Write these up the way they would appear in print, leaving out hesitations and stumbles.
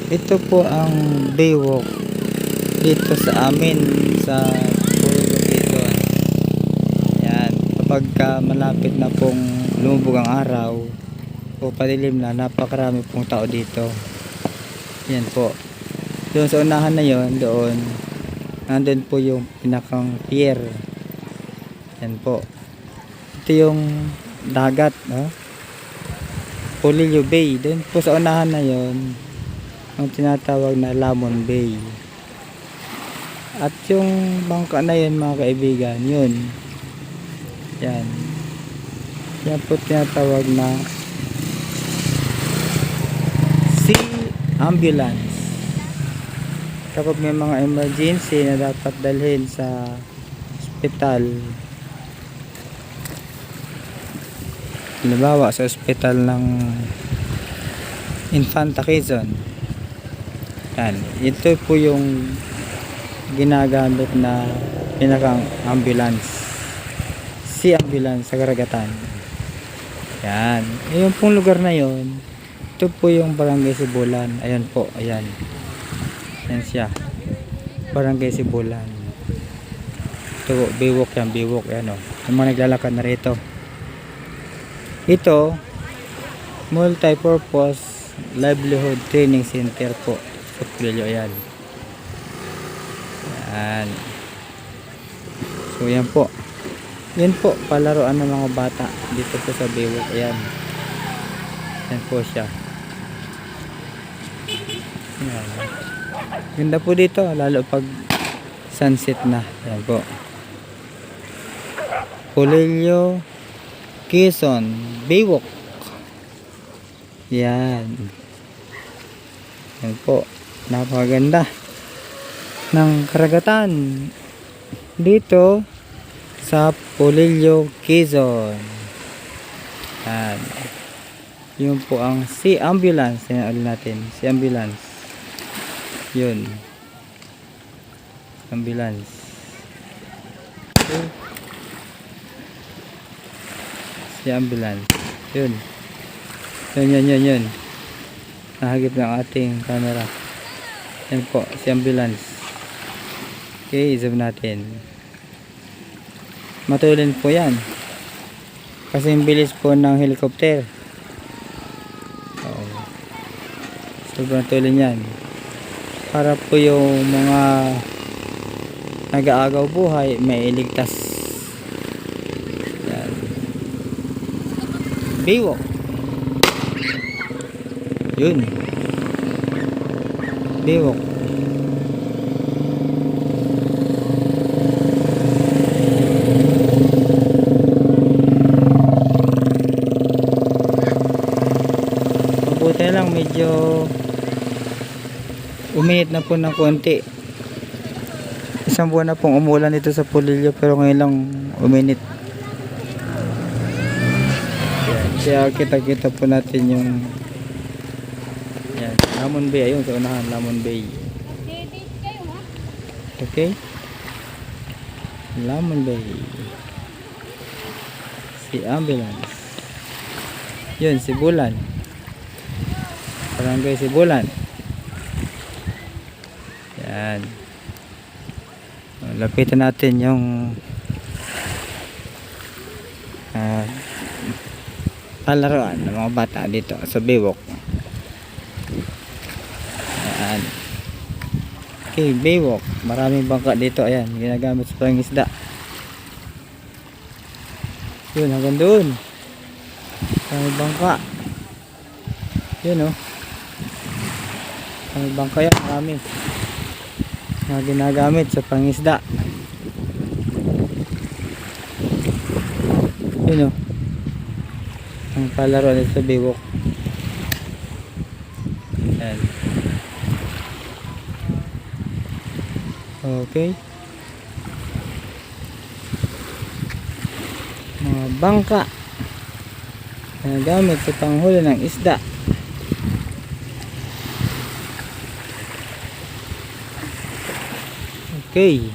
Ito po ang baywalk dito sa amin sa Purugo Quezon. Yan, kapag malapit na pong lumubog ang araw o padilim na, napakarami pong tao dito. Yan po. Doon sa unahan na yon, doon nandun po yung pinakang pier. Yan po. Ito yung dagat, no? Polillo Bay. Doon po sa unahan na yon ang tinatawag na Lamon Bay. At yung bangka na yun, mga kaibigan, yun. Yan. Yan po tinatawag na sea ambulance. Kapag may mga emergency na dapat dalhin sa ospital, halimbawa sa ospital ng Infanta Quezon, yan, ito po yung ginagamit na pinakang ambulance, sea ambulance sa karagatan. Yan, yung pong lugar na yon, ito po yung Barangay Sibulan. Ayan po, ayan. Yan siya, Barangay Sibulan. Ito, baywalk yan, baywalk yan, o. Yung mga naglalakad na rito. Ito, multi-purpose livelihood training center po sa Purugo. Ayan. Yan. So yan po. Yan po, palaruan ng mga bata dito po sa baywalk. Ayan. Yan po siya. Yan. Ganda po dito, lalo pag sunset na. Yan po. Polillo Quezon baywalk. Yan. Yan po. Napakaganda ng karagatan dito sa Polillo Quezon. Yan. Yun po ang sea ambulance. Yan ulit natin. Sea ambulance. Yun. Ambulance. Okay. Sea ambulance. Yun. Yun. Nahagip ng ating camera. Yan po, si ambulance. Okay, zoom natin. Matulin po yan. Kasi yung bilis po ng helicopter. Sobrang tulin yan. Para po yung mga nag-aagaw buhay, may iligtas. Yan. Baywalk. Yun. Baywalk. Mabuti na lang, medyo uminit na po ng konti. Isang buwan na pong umulan dito sa Polillo, pero ngayon lang uminit. Kaya kita po natin yung yan, Lamon Bay. Ayun sa unahan, Lamon Bay. Okay, Lamon Bay. Si ambulance. Yun, Sibulan. Barangay Sibulan. Yan. Lapitan natin yung palaruan ng mga bata dito sa baywalk. Yan. Okay, baywalk. Maraming bangka dito. Ayan, ginagamit sa pangingisda. Yun, hanggang doon. Maraming bangka. Yun, oh. Maraming bangka yan, marami na ginagamit sa pangisda. Yun, oh. Ang palaro nito sa baywalk. Yan. Okay. Mga bangka na gamit sa panghuli ng isda. Okay.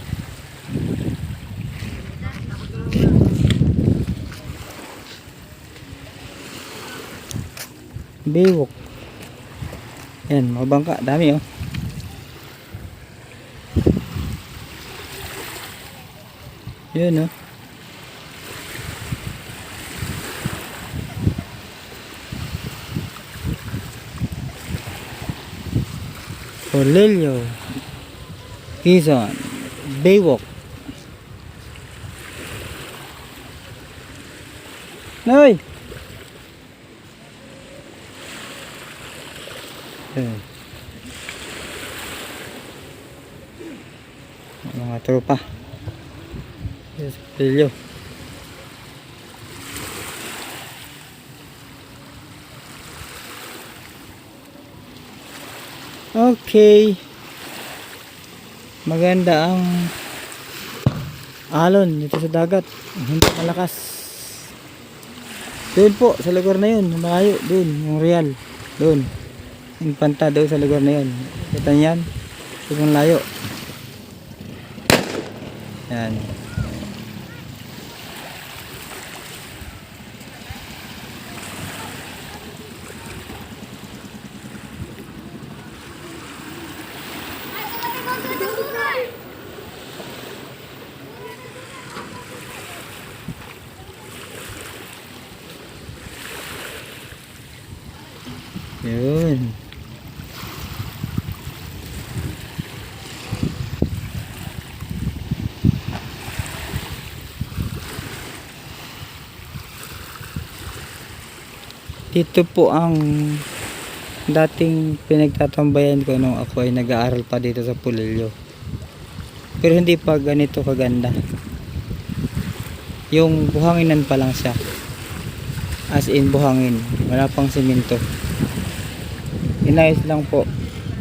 Baywalk. Yan, mga bangka, dami oh. Yun oh. Polillo, Quezon, Baywalk. Noy! Mga tropa. Yes, Polillo. Okay. Maganda ang alon dito sa dagat. Hindi malakas. Doon po, sa lugar na yun. Malayo, doon. Yung real. Doon. Yung panta doon sa lugar na yun. Kita niyan. Sobrang layo. Yan. Yun. Dito po ang dating pinagtatambayan ko nung ako ay nag-aaral pa dito sa Polillo. Pero hindi pa ganito kaganda. Yung buhanginan pa lang siya. As in buhangin. Wala pang simento. Inayos lang po.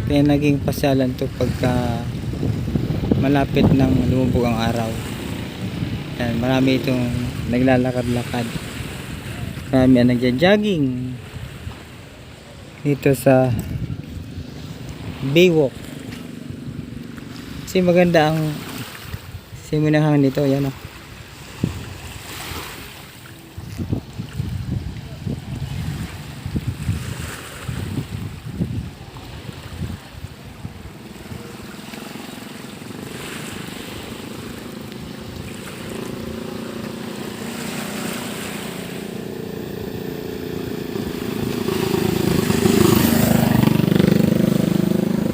Kaya naging pasyalan to pagka malapit ng lumubog ang araw. Yan, marami itong naglalakad-lakad. Marami ang nagja-jogging dito sa Baywalk. Kasi maganda ang simunahan dito. Yan o.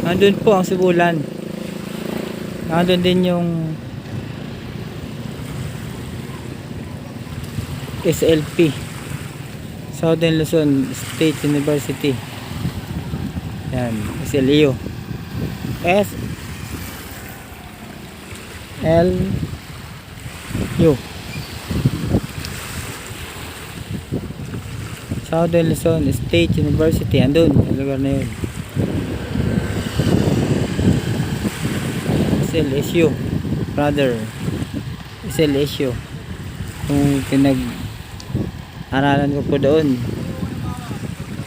Nandun po ang Sibulan. Nandun din yung SLP, Southern Luzon State University. Yan, SLU. SLU, Southern Luzon State University. Andun, sa lugar na yun. SLSU, brother. SLSU. Kung pinag-aralan ko po doon,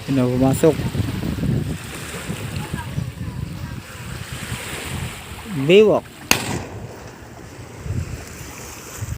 pumasok. Baywalk.